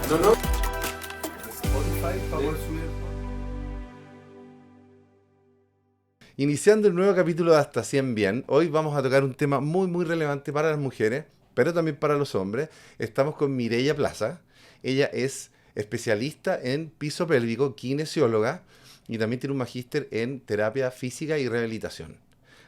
No, no. Spotify para poder subir. Iniciando el nuevo capítulo de Hasta 100 Bien, hoy vamos a tocar un tema muy relevante para las mujeres, pero también para los hombres. Estamos con Mireia Plaza. Ella es especialista en piso pélvico, kinesióloga, y también tiene un magíster en terapia física y rehabilitación.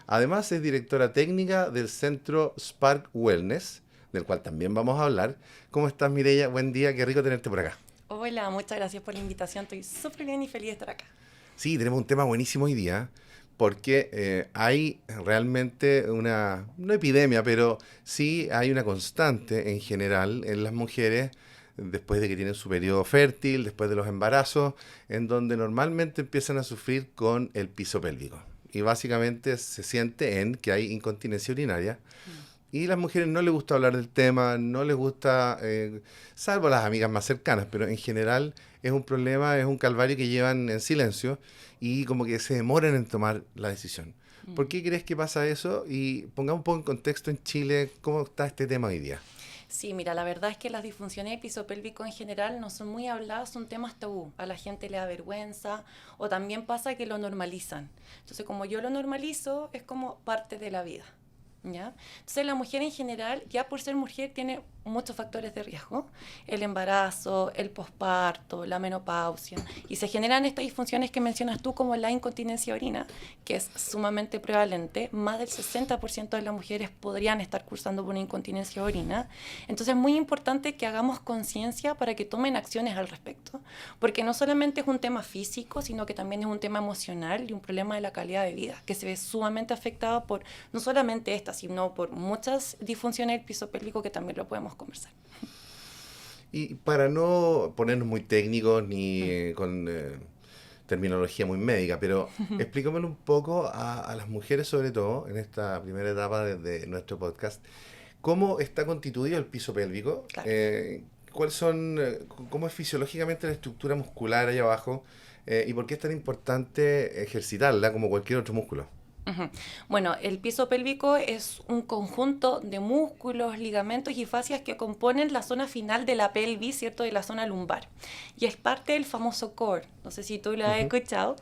Además es directora técnica del centro Spark Wellness, del cual también vamos a hablar. ¿Cómo estás, Mireia? Buen día, qué rico tenerte por acá. Hola, muchas gracias por la invitación. Estoy súper bien y feliz de estar acá. Sí, tenemos un tema buenísimo hoy día, porque hay realmente una, no epidemia, pero sí hay una constante en general en las mujeres después de que tienen su periodo fértil, después de los embarazos, en donde normalmente empiezan a sufrir con el piso pélvico. Y básicamente se siente en que hay incontinencia urinaria. Y a las mujeres no les gusta hablar del tema, no les gusta, salvo las amigas más cercanas, pero en general es un problema, es un calvario que llevan en silencio y como que se demoran en tomar la decisión. ¿Por qué crees que pasa eso? Y pongamos un poco en contexto en Chile, ¿cómo está este tema hoy día? Sí, mira, la verdad es que las disfunciones de piso pélvico en general no son muy habladas, son temas tabú. A la gente le da vergüenza o también pasa que lo normalizan. Entonces, como yo lo normalizo, es como parte de la vida. ¿Ya? Entonces la mujer en general, ya por ser mujer, tiene muchos factores de riesgo, el embarazo, el posparto, la menopausia, y se generan estas disfunciones que mencionas tú como la incontinencia orina, que es sumamente prevalente. Más del 60% de las mujeres podrían estar cursando por una incontinencia orina. Entonces es muy importante que hagamos conciencia para que tomen acciones al respecto, porque no solamente es un tema físico, sino que también es un tema emocional y un problema de la calidad de vida, que se ve sumamente afectado por no solamente esta, sino por muchas disfunciones del piso pélvico que también lo podemos conversar. Y para no ponernos muy técnicos ni con terminología muy médica, pero explícamelo un poco a las mujeres, sobre todo, en esta primera etapa de nuestro podcast, ¿cómo está constituido el piso pélvico? Claro. ¿Cuáles son, cómo es fisiológicamente la estructura muscular ahí abajo? ¿Y por qué es tan importante ejercitarla como cualquier otro músculo? Ujú. Bueno, el piso pélvico es un conjunto de músculos, ligamentos y fascias que componen la zona final de la pelvis, ¿cierto? De la zona lumbar. Y es parte del famoso core, no sé si tú lo has Ujú. escuchado,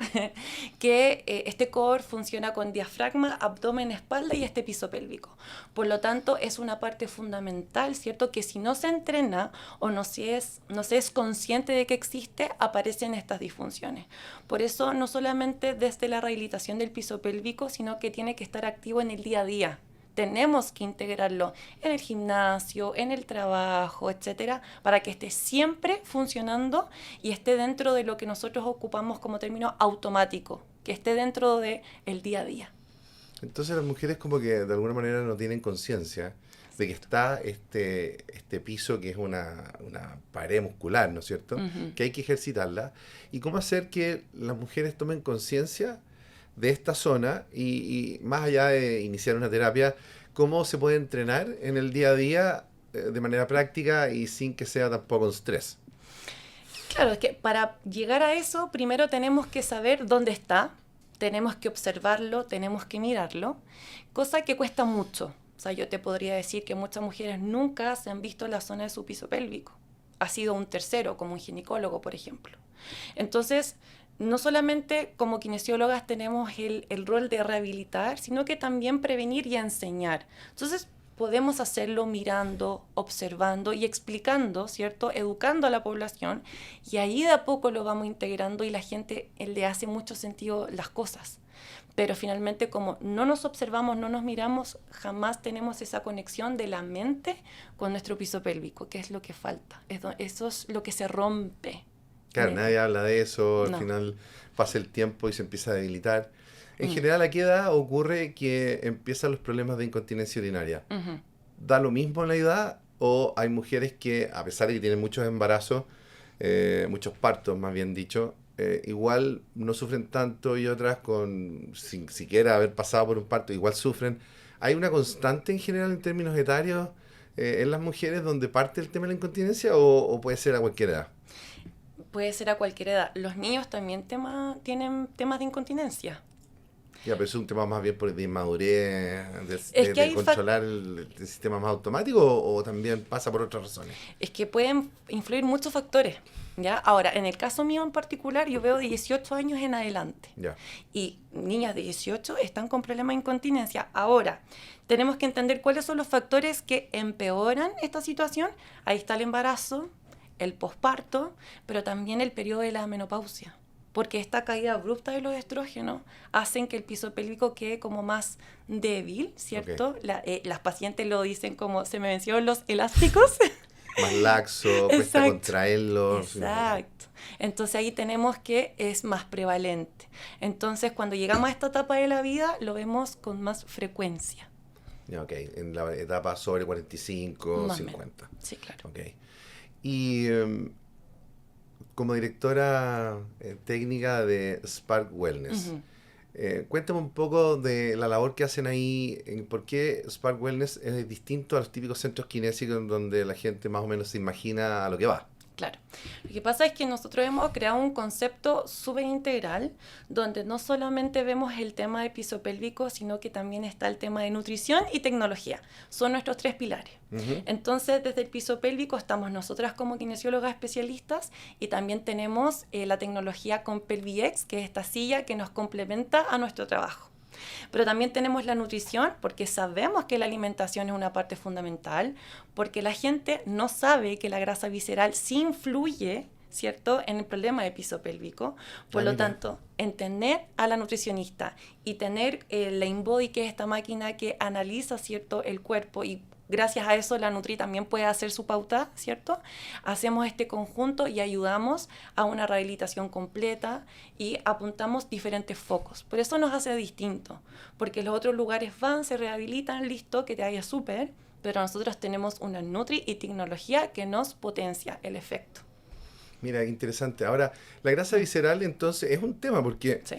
que este core funciona con diafragma, abdomen, espalda y este piso pélvico. Por lo tanto, es una parte fundamental, ¿cierto? Que si no se entrena o no se es consciente de que existe, aparecen estas disfunciones. Por eso, no solamente desde la rehabilitación del piso pélvico, sino que tiene que estar activo en el día a día. Tenemos que integrarlo en el gimnasio, en el trabajo, etcétera, para que esté siempre funcionando y esté dentro de lo que nosotros ocupamos como término automático, que esté dentro del día a día. Entonces las mujeres como que de alguna manera no tienen conciencia de que está este piso que es una pared muscular, ¿no es cierto? Ujú. Que hay que ejercitarla. ¿Y cómo hacer que las mujeres tomen conciencia de esta zona y más allá de iniciar una terapia, cómo se puede entrenar en el día a día de manera práctica y sin que sea tampoco un estrés? Claro, es que para llegar a eso, primero tenemos que saber dónde está, tenemos que observarlo, tenemos que mirarlo, cosa que cuesta mucho. O sea, yo te podría decir que muchas mujeres nunca se han visto en la zona de su piso pélvico. Ha sido un tercero, como un ginecólogo, por ejemplo. Entonces, no solamente como kinesiólogas tenemos el rol de rehabilitar, sino que también prevenir y enseñar. Entonces, podemos hacerlo mirando, observando y explicando, ¿cierto? Educando a la población y ahí de a poco lo vamos integrando y la gente le hace mucho sentido las cosas. Pero finalmente como no nos observamos, no nos miramos, jamás tenemos esa conexión de la mente con nuestro piso pélvico, que es lo que falta. Eso es lo que se rompe. Claro, nadie habla de eso, al No. final pasa el tiempo y se empieza a debilitar. En Mm. general, ¿a qué edad ocurre que empiezan los problemas de incontinencia urinaria? Ujú. ¿Da lo mismo la edad o hay mujeres que, a pesar de que tienen muchos embarazos, muchos partos más bien dicho, igual no sufren tanto y otras sin siquiera haber pasado por un parto, igual sufren? ¿Hay una constante en general en términos etarios en las mujeres donde parte el tema de la incontinencia o puede ser a cualquier edad? Puede ser a cualquier edad. Los niños también tienen temas de incontinencia. Ya, pero es un tema más bien por inmadurez, de Hay controlar el sistema más automático o también pasa por otras razones. Es que pueden influir muchos factores, ¿ya? Ahora, en el caso mío en particular, yo veo de 18 años en adelante. Ya. Y niñas de 18 están con problemas de incontinencia. Ahora, tenemos que entender cuáles son los factores que empeoran esta situación. Ahí está el embarazo, el posparto, pero también el periodo de la menopausia. Porque esta caída abrupta de los estrógenos hacen que el piso pélvico quede como más débil, ¿cierto? Okay. Las pacientes lo dicen como, se me vencieron los elásticos. Más laxo, cuesta contraerlo. Exacto. Entonces ahí tenemos que es más prevalente. Entonces cuando llegamos a esta etapa de la vida lo vemos con más frecuencia. Ok, en la etapa sobre 45, Más 50. Menos. Sí, claro. Ok. Y como directora técnica de Spark Wellness, cuéntame un poco de la labor que hacen ahí, por qué Spark Wellness es distinto a los típicos centros kinésicos donde la gente más o menos se imagina a lo que va. Claro. Lo que pasa es que nosotros hemos creado un concepto súper integral donde no solamente vemos el tema de piso pélvico, sino que también está el tema de nutrición y tecnología. Son nuestros 3 pilares. Entonces, desde el piso pélvico estamos nosotras como kinesiólogas especialistas y también tenemos la tecnología con PelviX, que es esta silla que nos complementa a nuestro trabajo. Pero también tenemos la nutrición, porque sabemos que la alimentación es una parte fundamental, porque la gente no sabe que la grasa visceral sí influye, ¿cierto?, en el problema de piso pélvico. Por lo tanto, entender a la nutricionista y tener la InBody, que es esta máquina que analiza, ¿cierto?, el cuerpo, y gracias a eso la Nutri también puede hacer su pauta, ¿cierto? Hacemos este conjunto y ayudamos a una rehabilitación completa y apuntamos diferentes focos. Por eso nos hace distinto, porque los otros lugares van, se rehabilitan, listo, que te vaya súper, pero nosotros tenemos una Nutri y tecnología que nos potencia el efecto. Mira, interesante. Ahora, la grasa visceral entonces es un tema porque Sí.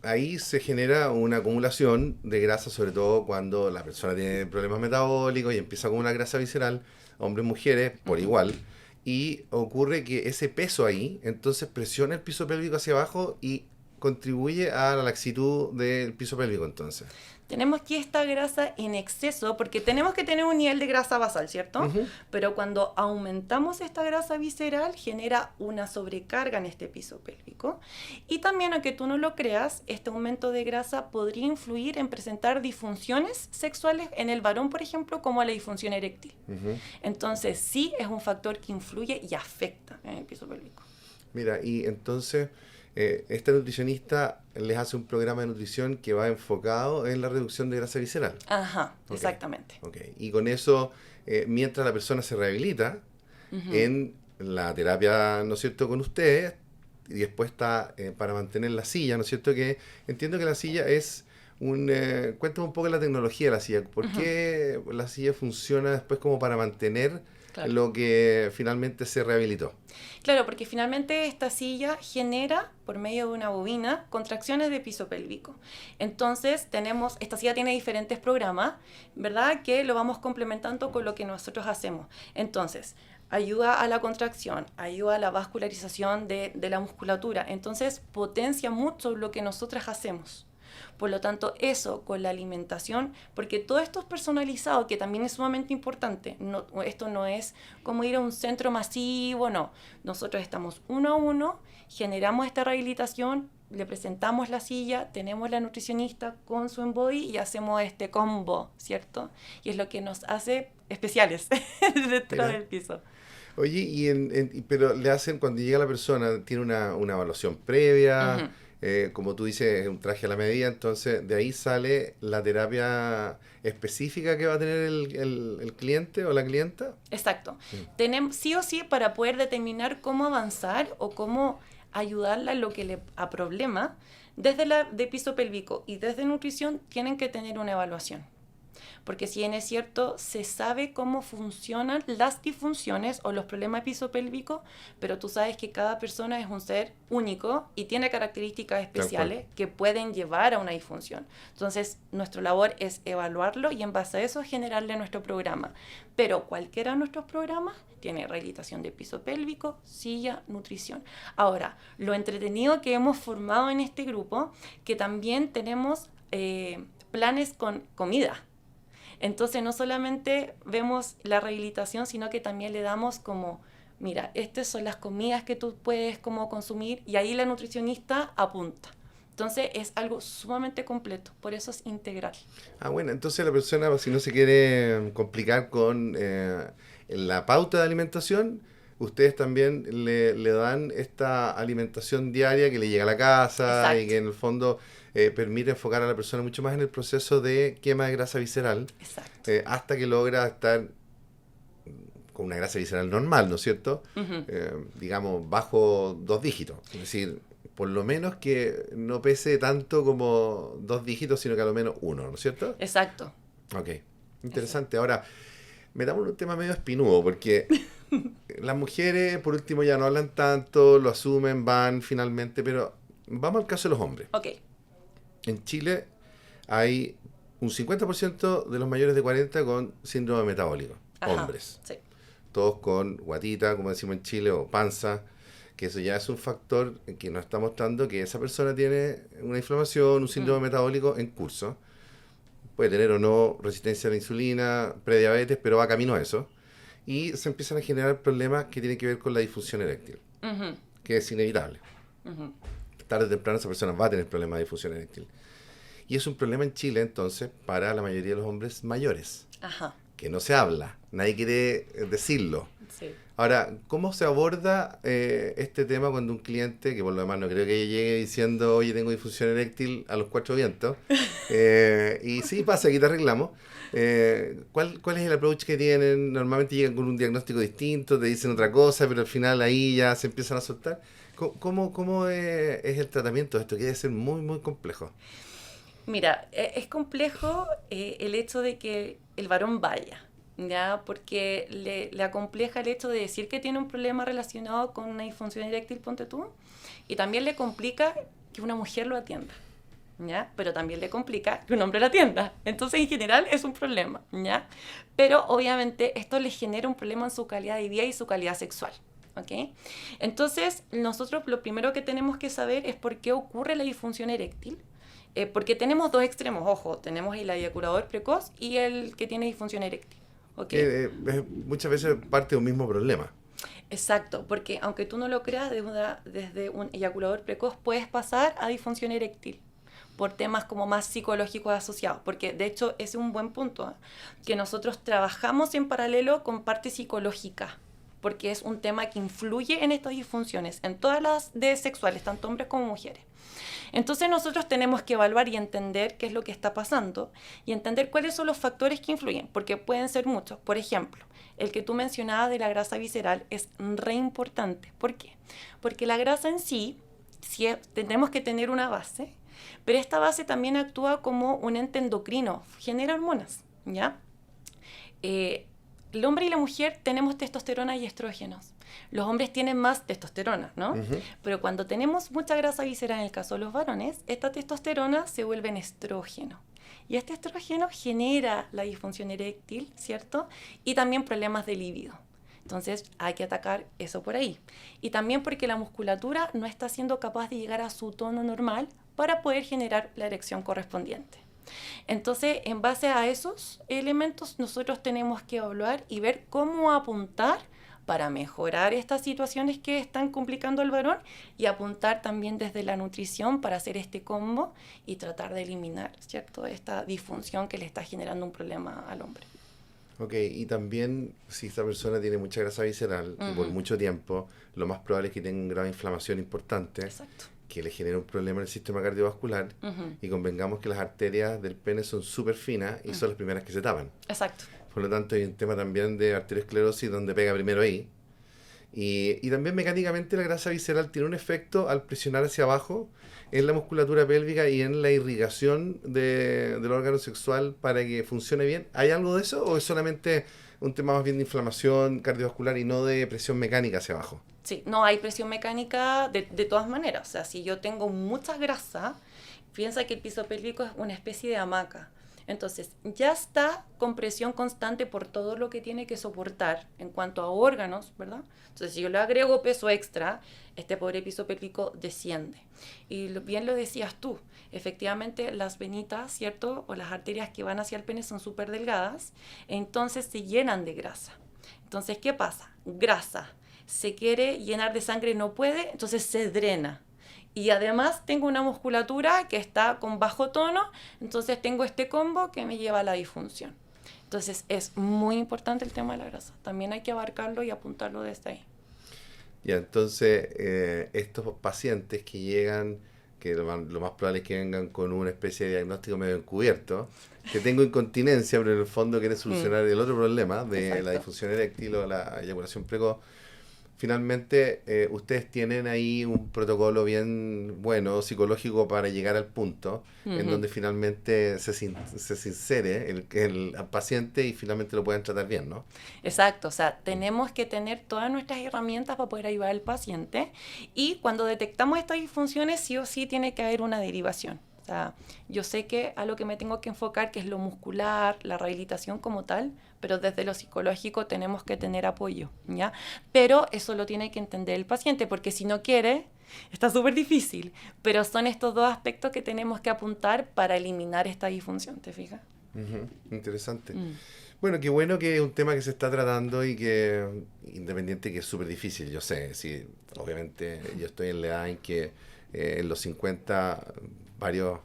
ahí se genera una acumulación de grasa, sobre todo cuando la persona tiene problemas metabólicos y empieza con una grasa visceral, hombres y mujeres por igual, y ocurre que ese peso ahí entonces presiona el piso pélvico hacia abajo y contribuye a la laxitud del piso pélvico entonces. Tenemos que esta grasa en exceso, porque tenemos que tener un nivel de grasa basal, ¿cierto? Pero cuando aumentamos esta grasa visceral, genera una sobrecarga en este piso pélvico. Y también, aunque tú no lo creas, este aumento de grasa podría influir en presentar disfunciones sexuales en el varón, por ejemplo, como la disfunción eréctil. Entonces, sí es un factor que influye y afecta en el piso pélvico. Mira, y entonces esta nutricionista les hace un programa de nutrición que va enfocado en la reducción de grasa visceral. Ajá, exactamente. Okay. Y con eso, mientras la persona se rehabilita en la terapia, ¿no es cierto?, con ustedes, y después está para mantener la silla, ¿no es cierto?, que entiendo que la silla es cuéntame un poco la tecnología de la silla. ¿Por qué la silla funciona después como para mantener lo que finalmente se rehabilitó? Claro, porque finalmente esta silla genera, por medio de una bobina, contracciones de piso pélvico. Entonces, esta silla tiene diferentes programas, ¿verdad?, que lo vamos complementando con lo que nosotros hacemos. Entonces, ayuda a la contracción, ayuda a la vascularización de la musculatura. Entonces, potencia mucho lo que nosotras hacemos. Por lo tanto, eso con la alimentación, porque todo esto es personalizado, que también es sumamente importante. Esto no es como ir a un centro masivo, no. Nosotros estamos uno a uno, generamos esta rehabilitación, le presentamos la silla, tenemos la nutricionista con su InBody y hacemos este combo, ¿cierto? Y es lo que nos hace especiales dentro del piso. Oye, pero le hacen, cuando llega la persona, tiene una evaluación previa, como tú dices, es un traje a la medida, entonces de ahí sale la terapia específica que va a tener el cliente o la clienta. Exacto. Tenemos, sí o sí, para poder determinar cómo avanzar o cómo ayudarla en lo que le a problema, desde de piso pélvico y desde nutrición tienen que tener una evaluación. Porque si bien es cierto, se sabe cómo funcionan las disfunciones o los problemas episopélvicos, pero tú sabes que cada persona es un ser único y tiene características especiales que pueden llevar a una disfunción. Entonces, nuestra labor es evaluarlo y en base a eso generarle nuestro programa. Pero cualquiera de nuestros programas tiene rehabilitación de piso pélvico, silla, nutrición. Ahora, lo entretenido que hemos formado en este grupo, que también tenemos planes con comida. Entonces, no solamente vemos la rehabilitación, sino que también le damos como, mira, estas son las comidas que tú puedes como consumir, y ahí la nutricionista apunta. Entonces, es algo sumamente completo, por eso es integral. Bueno, entonces la persona, si no se quiere complicar con la pauta de alimentación, ustedes también le dan esta alimentación diaria que le llega a la casa. Exacto. Y que en el fondo permite enfocar a la persona mucho más en el proceso de quema de grasa visceral. Exacto. Hasta que logra estar con una grasa visceral normal, ¿no es cierto? Uh-huh. Digamos, bajo 2 dígitos. Es decir, por lo menos que no pese tanto como 2 dígitos, sino que a lo menos 1, ¿no es cierto? Exacto. Ok, interesante. Exacto. Ahora, metamos un tema medio espinudo, porque las mujeres, por último, ya no hablan tanto, lo asumen, van finalmente, pero vamos al caso de los hombres. Ok. En Chile hay un 50% de los mayores de 40 con síndrome metabólico. Ajá, hombres. Sí. Todos con guatita, como decimos en Chile, o panza, que eso ya es un factor que nos está mostrando que esa persona tiene una inflamación, un síndrome metabólico en curso. Puede tener o no resistencia a la insulina, prediabetes, pero va camino a eso. Y se empiezan a generar problemas que tienen que ver con la disfunción eréctil, uh-huh, que es inevitable. Uh-huh. Tarde o temprano esa persona va a tener problemas de disfunción eréctil. Y es un problema en Chile, entonces, para la mayoría de los hombres mayores. Ajá. Que no se habla, nadie quiere decirlo. Sí. Ahora, ¿cómo se aborda este tema cuando un cliente, que por lo demás no creo que llegue diciendo, oye, tengo disfunción eréctil a los 4 vientos, y sí pasa, aquí te arreglamos, ¿cuál es el approach que tienen? Normalmente llegan con un diagnóstico distinto, te dicen otra cosa, pero al final ahí ya se empiezan a soltar. ¿Cómo es el tratamiento de esto? Que debe ser muy, muy complejo. Mira, es complejo el hecho de que el varón vaya, ¿ya? Porque le acompleja el hecho de decir que tiene un problema relacionado con una disfunción eréctil, ponte tú, y también le complica que una mujer lo atienda, ¿ya? Pero también le complica que un hombre lo atienda. Entonces, en general, es un problema, ¿ya? Pero, obviamente, esto le genera un problema en su calidad de vida y su calidad sexual, ¿ok? Entonces, nosotros lo primero que tenemos que saber es por qué ocurre la disfunción eréctil. Porque tenemos 2 extremos, ojo, tenemos el eyaculador precoz y el que tiene disfunción eréctil. ¿Okay? Muchas veces parte de un mismo problema. Exacto, porque aunque tú no lo creas, desde un eyaculador precoz puedes pasar a disfunción eréctil por temas como más psicológicos asociados, porque de hecho ese es un buen punto, ¿eh? Que nosotros trabajamos en paralelo con parte psicológica, porque es un tema que influye en estas disfunciones, en todas las de sexuales, tanto hombres como mujeres. Entonces nosotros tenemos que evaluar y entender qué es lo que está pasando y entender cuáles son los factores que influyen, porque pueden ser muchos. Por ejemplo, el que tú mencionabas de la grasa visceral es re importante. ¿Por qué? Porque la grasa en sí tenemos que tener una base, pero esta base también actúa como un ente endocrino, genera hormonas, ¿ya? El hombre y la mujer tenemos testosterona y estrógenos. Los hombres tienen más testosterona, ¿no? Uh-huh. Pero cuando tenemos mucha grasa visceral, en el caso de los varones, esta testosterona se vuelve en estrógeno. Y este estrógeno genera la disfunción eréctil, ¿cierto? Y también problemas de libido. Entonces hay que atacar eso por ahí. Y también porque la musculatura no está siendo capaz de llegar a su tono normal para poder generar la erección correspondiente. Entonces, en base a esos elementos, nosotros tenemos que evaluar y ver cómo apuntar para mejorar estas situaciones que están complicando al varón y apuntar también desde la nutrición para hacer este combo y tratar de eliminar, ¿cierto?, esta disfunción que le está generando un problema al hombre. Ok, y también si esta persona tiene mucha grasa visceral y por mucho tiempo, lo más probable es que tenga una grave inflamación importante. Exacto. Que le genera un problema en el sistema cardiovascular y convengamos que las arterias del pene son súper finas y son las primeras que se tapan. Exacto. Por lo tanto, hay un tema también de arteriosclerosis donde pega primero ahí Y también mecánicamente la grasa visceral tiene un efecto al presionar hacia abajo en la musculatura pélvica y en la irrigación del órgano sexual para que funcione bien. ¿Hay algo de eso o es solamente un tema más bien de inflamación cardiovascular y no de presión mecánica hacia abajo? Sí, no hay presión mecánica de todas maneras. O sea, si yo tengo mucha grasa, piensa que el piso pélvico es una especie de hamaca. Entonces, ya está con presión constante por todo lo que tiene que soportar en cuanto a órganos, ¿verdad? Entonces, si yo le agrego peso extra, este pobre piso pélvico desciende. Y bien lo decías tú, efectivamente las venitas, ¿cierto? O las arterias que van hacia el pene son súper delgadas, entonces se llenan de grasa. Entonces, ¿qué pasa? Grasa. Se quiere llenar de sangre, no puede, entonces se drena. Y además tengo una musculatura que está con bajo tono, entonces tengo este combo que me lleva a la disfunción. Entonces es muy importante el tema de la grasa. También hay que abarcarlo y apuntarlo desde ahí. Ya, entonces, estos pacientes que llegan, que lo más probable es que vengan con una especie de diagnóstico medio encubierto, que tengo incontinencia, pero en el fondo quieren solucionar el otro problema de Exacto. la disfunción eréctil o la eyaculación precoz. Finalmente, ustedes tienen ahí un protocolo bien bueno, psicológico, para llegar al punto en donde finalmente se sincere el paciente y finalmente lo puedan tratar bien, ¿no? Exacto, o sea, tenemos que tener todas nuestras herramientas para poder ayudar al paciente y cuando detectamos estas disfunciones sí o sí tiene que haber una derivación. O sea, yo sé que a lo que me tengo que enfocar, que es lo muscular, la rehabilitación como tal, pero desde lo psicológico tenemos que tener apoyo, ¿ya? Pero eso lo tiene que entender el paciente, porque si no quiere, está súper difícil. Pero son estos dos aspectos que tenemos que apuntar para eliminar esta disfunción, ¿te fijas? Ujú, interesante. Mm. Bueno, qué bueno que es un tema que se está tratando y que, independiente que es súper difícil, yo sé, sí, obviamente yo estoy en la edad en que en los 50 varios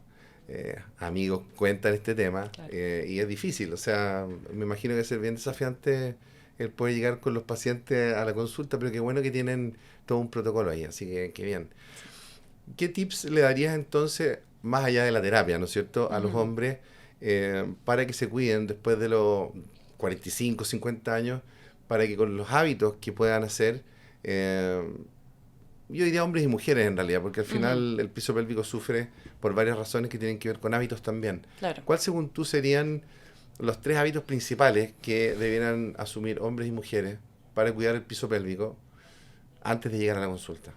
amigos cuentan este tema Claro. y es difícil, o sea, me imagino que debe ser bien desafiante el poder llegar con los pacientes a la consulta, pero qué bueno que tienen todo un protocolo ahí, así que qué bien. ¿Qué tips le darías entonces, más allá de la terapia, ¿no es cierto?, a los Ujú. hombres para que se cuiden después de los 45, 50 años, para que con los hábitos que puedan hacer, eh, yo diría hombres y mujeres en realidad, porque al Ujú. final el piso pélvico sufre por varias razones que tienen que ver con hábitos también. Claro. ¿Cuál según tú serían los 3 hábitos principales que debieran asumir hombres y mujeres para cuidar el piso pélvico antes de llegar a la consulta?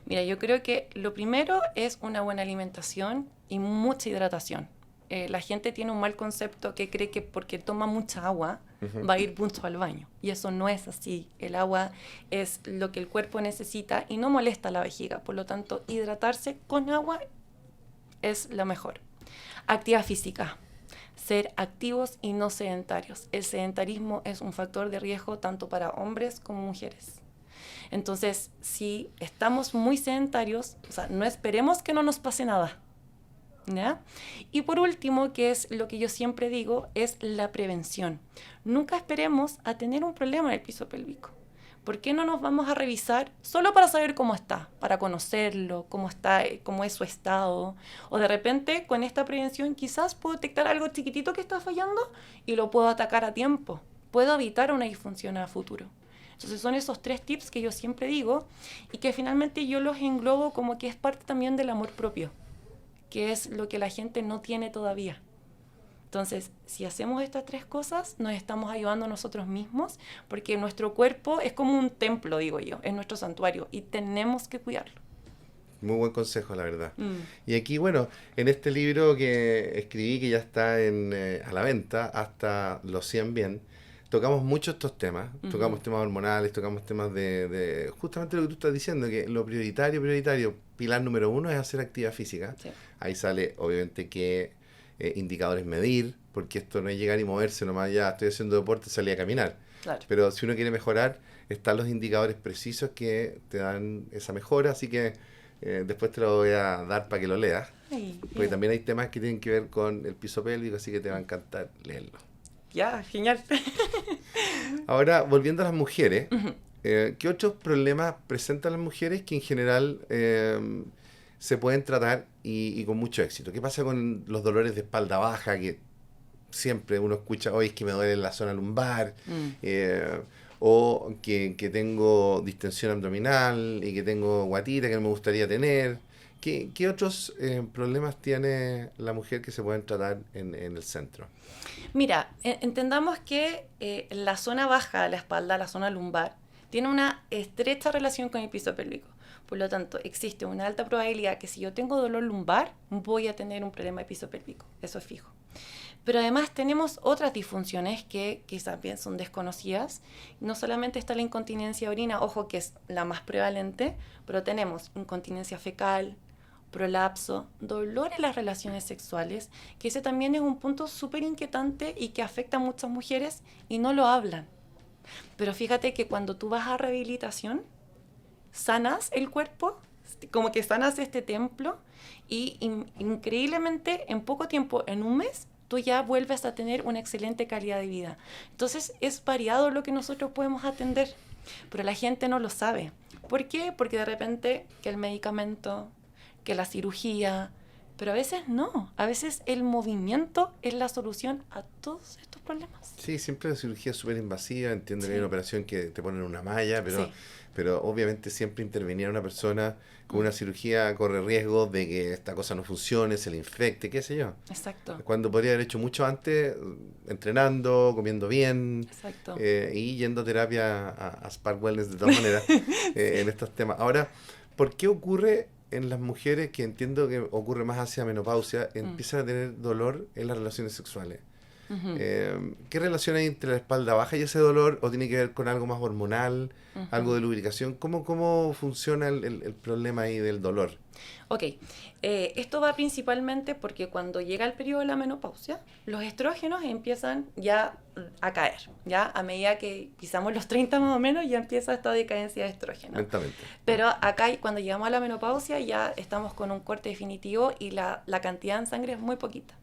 Mira, yo creo que lo primero es una buena alimentación y mucha hidratación. La gente tiene un mal concepto que cree que porque toma mucha agua Ujú. va a ir punto al baño. Y eso no es así. El agua es lo que el cuerpo necesita y no molesta a la vejiga. Por lo tanto, hidratarse con agua es lo mejor. Actividad física. Ser activos y no sedentarios. El sedentarismo es un factor de riesgo tanto para hombres como mujeres. Entonces, si estamos muy sedentarios, o sea, no esperemos que no nos pase nada, ¿ya? Y por último, que es lo que yo siempre digo, es la prevención. Nunca esperemos a tener un problema en el piso pélvico. ¿Por qué no nos vamos a revisar solo para saber cómo está, para conocerlo, cómo está, cómo es su estado? O de repente, con esta prevención, quizás puedo detectar algo chiquitito que está fallando y lo puedo atacar a tiempo. Puedo evitar una disfunción a futuro. Entonces son esos 3 tips que yo siempre digo y que finalmente yo los englobo como que es parte también del amor propio, que es lo que la gente no tiene todavía. Entonces, si hacemos estas 3 cosas, nos estamos ayudando a nosotros mismos, porque nuestro cuerpo es como un templo, digo yo, es nuestro santuario y tenemos que cuidarlo. Muy buen consejo, la verdad. Mm. Y aquí, bueno, en este libro que escribí, que ya está a la venta, hasta los 100 bien, tocamos mucho estos temas. Ujú. Tocamos temas hormonales, tocamos temas de justamente lo que tú estás diciendo, que lo prioritario, pilar número 1 es hacer actividad física. Sí, Ahí sale, obviamente, qué indicadores medir, porque esto no es llegar y moverse nomás, ya estoy haciendo deporte, salí a caminar. claro. Pero si uno quiere mejorar, están los indicadores precisos que te dan esa mejora, así que después te lo voy a dar para que lo leas, Ay, porque bien. también hay temas que tienen que ver con el piso pélvico, así que te va a encantar leerlo. Ya, genial. Ahora, volviendo a las mujeres, Ujú. ¿qué otros problemas presentan las mujeres que en general se pueden tratar y con mucho éxito? ¿Qué pasa con los dolores de espalda baja que siempre uno escucha, hoy es que me duele la zona lumbar? Mm. eh, o que tengo distensión abdominal y que tengo guatita que no me gustaría tener. ¿Qué otros problemas tiene la mujer que se pueden tratar en el centro? Mira, entendamos que la zona baja de la espalda, la zona lumbar, tiene una estrecha relación con el piso pélvico. Por lo tanto, existe una alta probabilidad que si yo tengo dolor lumbar, voy a tener un problema de piso pélvico. Eso es fijo. Pero además tenemos otras disfunciones que quizás bien son desconocidas. No solamente está la incontinencia de orina, ojo que es la más prevalente, pero tenemos incontinencia fecal, prolapso, dolor en las relaciones sexuales, que ese también es un punto súper inquietante y que afecta a muchas mujeres y no lo hablan. Pero fíjate que cuando tú vas a rehabilitación, sanas el cuerpo, como que sanas este templo y increíblemente en poco tiempo, en un mes, tú ya vuelves a tener una excelente calidad de vida. Entonces es variado lo que nosotros podemos atender, pero la gente no lo sabe. ¿Por qué? Porque de repente que el medicamento, que la cirugía, pero a veces no. A veces el movimiento es la solución a todos estos problemas. Sí, siempre la cirugía es súper invasiva, entiendo que hay Sí. una operación que te ponen una malla, Sí. pero obviamente siempre intervenir a una persona con una cirugía corre riesgo de que esta cosa no funcione, se le infecte, qué sé yo. Exacto. Cuando podría haber hecho mucho antes, entrenando, comiendo bien Exacto. y yendo a terapia a Spark Wellness de todas maneras en estos temas. Ahora, ¿por qué ocurre en las mujeres, que entiendo que ocurre más hacia menopausia, empiezan a tener dolor en las relaciones sexuales? Ujú. ¿Qué relación hay entre la espalda baja y ese dolor? ¿O tiene que ver con algo más hormonal, algo de lubricación? ¿Cómo funciona el problema ahí del dolor? Ok, esto va principalmente porque cuando llega el periodo de la menopausia, los estrógenos empiezan ya a caer, ya a medida que pisamos los 30 más o menos, ya empieza esta decadencia de estrógeno. Lentamente. Pero acá cuando llegamos a la menopausia ya estamos con un corte definitivo y la cantidad en sangre es muy poquita.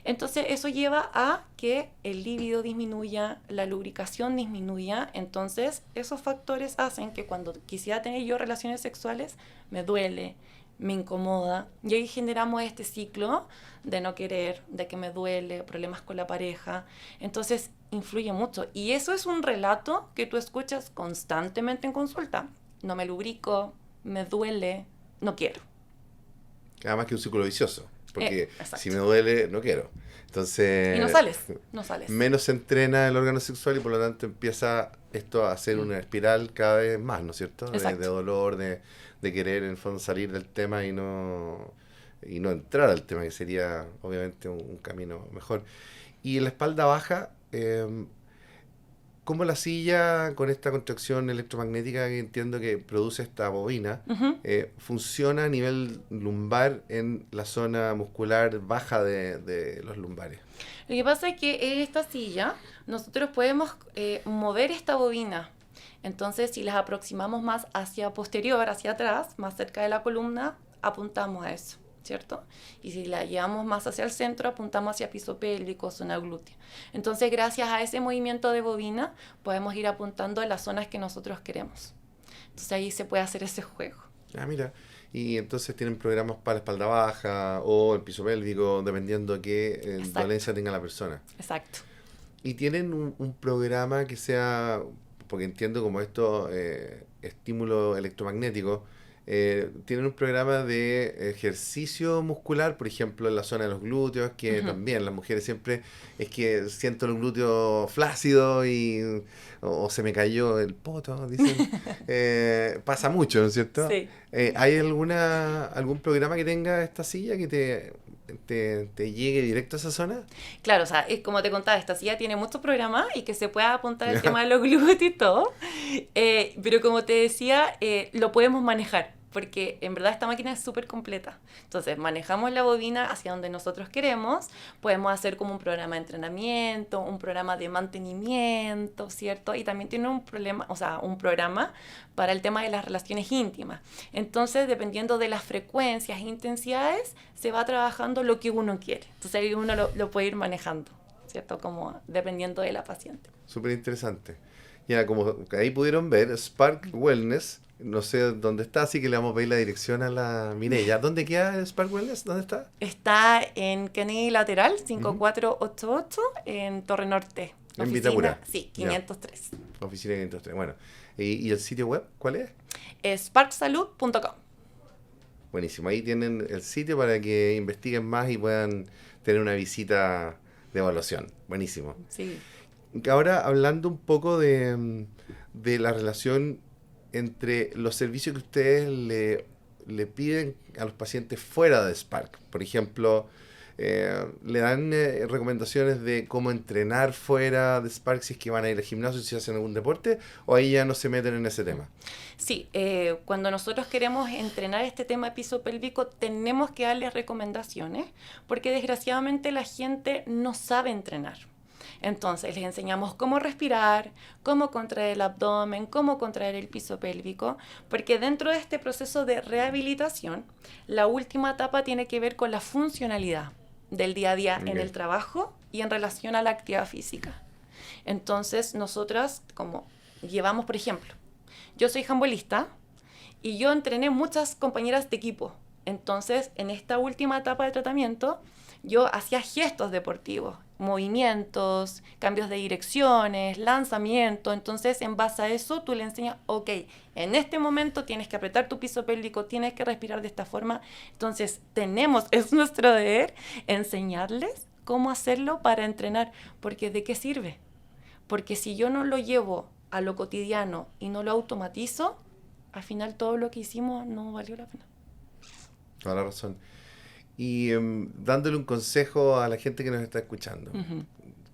Entonces eso lleva a que el líbido disminuya, la lubricación disminuya, entonces esos factores hacen que cuando quisiera tener yo relaciones sexuales me duele, me incomoda, y ahí generamos este ciclo de no querer, de que me duele, problemas con la pareja, entonces influye mucho. Y eso es un relato que tú escuchas constantemente en consulta. No me lubrico, me duele, no quiero. Además que un círculo vicioso, porque Exacto. si me duele, no quiero. Entonces, Y no sales. menos se entrena el órgano sexual y por lo tanto empieza esto a hacer una espiral cada vez más, ¿no es cierto? De dolor, de querer en el fondo salir del tema y no entrar al tema, que sería obviamente un camino mejor. Y en la espalda baja, ¿cómo la silla con esta contracción electromagnética que entiendo que produce esta bobina Uh-huh. funciona a nivel lumbar en la zona muscular baja de los lumbares? Lo que pasa es que en esta silla nosotros podemos mover esta bobina. Entonces, si las aproximamos más hacia posterior, hacia atrás, más cerca de la columna, apuntamos a eso, ¿cierto? Y si la llevamos más hacia el centro, apuntamos hacia piso pélvico, zona glútea. Entonces, gracias a ese movimiento de bobina, podemos ir apuntando a las zonas que nosotros queremos. Entonces, ahí se puede hacer ese juego. Ah, mira. Y entonces tienen programas para la espalda baja o el piso pélvico, dependiendo de qué dolencia tenga la persona. Exacto. Y tienen un programa que sea, porque entiendo como esto, estímulo electromagnético, tienen un programa de ejercicio muscular, por ejemplo, en la zona de los glúteos, que Uh-huh. también las mujeres siempre es que siento el glúteo flácido o se me cayó el poto, dicen. Pasa mucho, ¿no es cierto? Sí. ¿Hay algún programa que tenga esta silla que te llegue directo a esa zona? Claro, o sea, es como te contaba, esta silla tiene muchos programas y que se pueda apuntar el tema de los glúteos y todo. Pero como te decía, lo podemos manejar, porque en verdad esta máquina es súper completa. Entonces, manejamos la bobina hacia donde nosotros queremos, podemos hacer como un programa de entrenamiento, un programa de mantenimiento, ¿cierto? Y también tiene un programa para el tema de las relaciones íntimas. Entonces, dependiendo de las frecuencias e intensidades, se va trabajando lo que uno quiere. Entonces, ahí uno lo puede ir manejando, ¿cierto? Como dependiendo de la paciente. Súper interesante. Ya, como ahí pudieron ver, Spark Wellness, no sé dónde está, así que le vamos a pedir la dirección a la Mireya. ¿Dónde queda Spark Wellness? ¿Dónde está? Está en Kennedy Lateral, 5488, en Torre Norte, En Vitacura. Sí, 503. Ya. Oficina 503. Bueno, ¿y el sitio web cuál es? Sparksalud.com. Buenísimo. Ahí tienen el sitio para que investiguen más y puedan tener una visita de evaluación. Buenísimo. Sí. Ahora, hablando un poco de la relación entre los servicios que ustedes le piden a los pacientes fuera de Spark. Por ejemplo, le dan recomendaciones de cómo entrenar fuera de Spark, si es que van a ir al gimnasio, si hacen algún deporte, o ahí ya no se meten en ese tema. Sí, cuando nosotros queremos entrenar este tema de piso pélvico, tenemos que darles recomendaciones, porque desgraciadamente la gente no sabe entrenar. Entonces les enseñamos cómo respirar, cómo contraer el abdomen, cómo contraer el piso pélvico, porque dentro de este proceso de rehabilitación, la última etapa tiene que ver con la funcionalidad del día a día en el trabajo y en relación a la actividad física. Entonces nosotras, como llevamos, por ejemplo, yo soy handbolista y yo entrené muchas compañeras de equipo. Entonces, en esta última etapa de tratamiento, yo hacía gestos deportivos, movimientos, cambios de direcciones, lanzamiento. Entonces, en base a eso, tú le enseñas, ok, en este momento tienes que apretar tu piso pélvico, tienes que respirar de esta forma. Entonces, es nuestro deber enseñarles cómo hacerlo para entrenar. Porque ¿de qué sirve? Porque si yo no lo llevo a lo cotidiano y no lo automatizo, al final todo lo que hicimos no valió la pena. Toda la razón. Y dándole un consejo a la gente que nos está escuchando,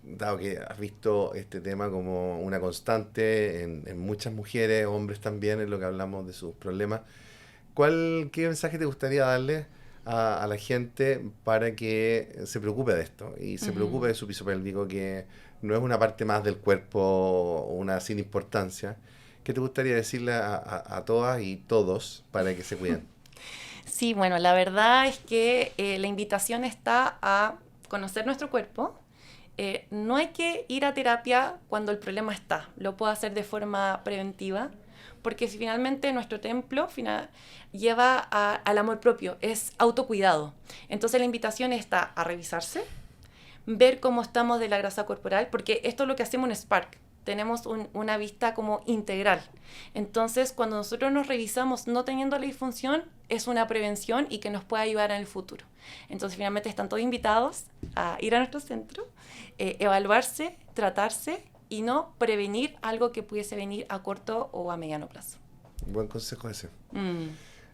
dado que has visto este tema como una constante en muchas mujeres, hombres también, en lo que hablamos de sus problemas, ¿qué mensaje te gustaría darle a la gente para que se preocupe de esto y se preocupe de su piso pélvico, que no es una parte más del cuerpo, una sin importancia? ¿Qué te gustaría decirle a todas y todos para que se cuiden? Sí, bueno, la verdad es que la invitación está a conocer nuestro cuerpo. No hay que ir a terapia cuando el problema está, lo puedo hacer de forma preventiva, porque si finalmente nuestro templo lleva al amor propio, es autocuidado. Entonces la invitación está a revisarse, ver cómo estamos de la grasa corporal, porque esto es lo que hacemos en Spark. Tenemos una vista como integral. Entonces, cuando nosotros nos revisamos no teniendo la disfunción, es una prevención y que nos puede ayudar en el futuro. Entonces, finalmente están todos invitados a ir a nuestro centro, evaluarse, tratarse y no prevenir algo que pudiese venir a corto o a mediano plazo. Buen consejo ese.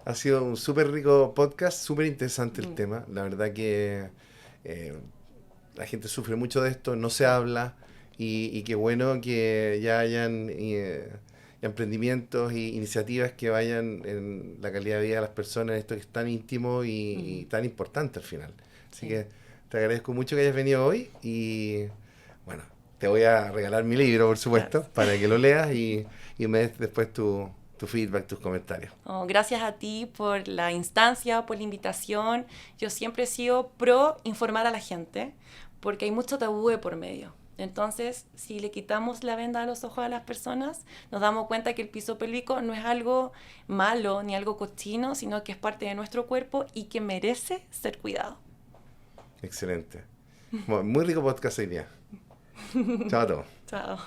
Ha sido un súper rico podcast, súper interesante el tema. La verdad que la gente sufre mucho de esto, no se habla. Y qué bueno que ya hayan emprendimientos e iniciativas que vayan en la calidad de vida de las personas, esto que es tan íntimo y tan importante al final. Así que te agradezco mucho que hayas venido hoy y bueno, te voy a regalar mi libro, por supuesto, para que lo leas y me des después tu feedback, tus comentarios. Gracias a ti por la instancia, por la invitación. Yo siempre he sido pro informar a la gente porque hay mucho tabú de por medio. Entonces, si le quitamos la venda a los ojos a las personas, nos damos cuenta que el piso pélvico no es algo malo ni algo cochino, sino que es parte de nuestro cuerpo y que merece ser cuidado. Excelente. Muy rico podcast hoy día. Chao a todos. Chao.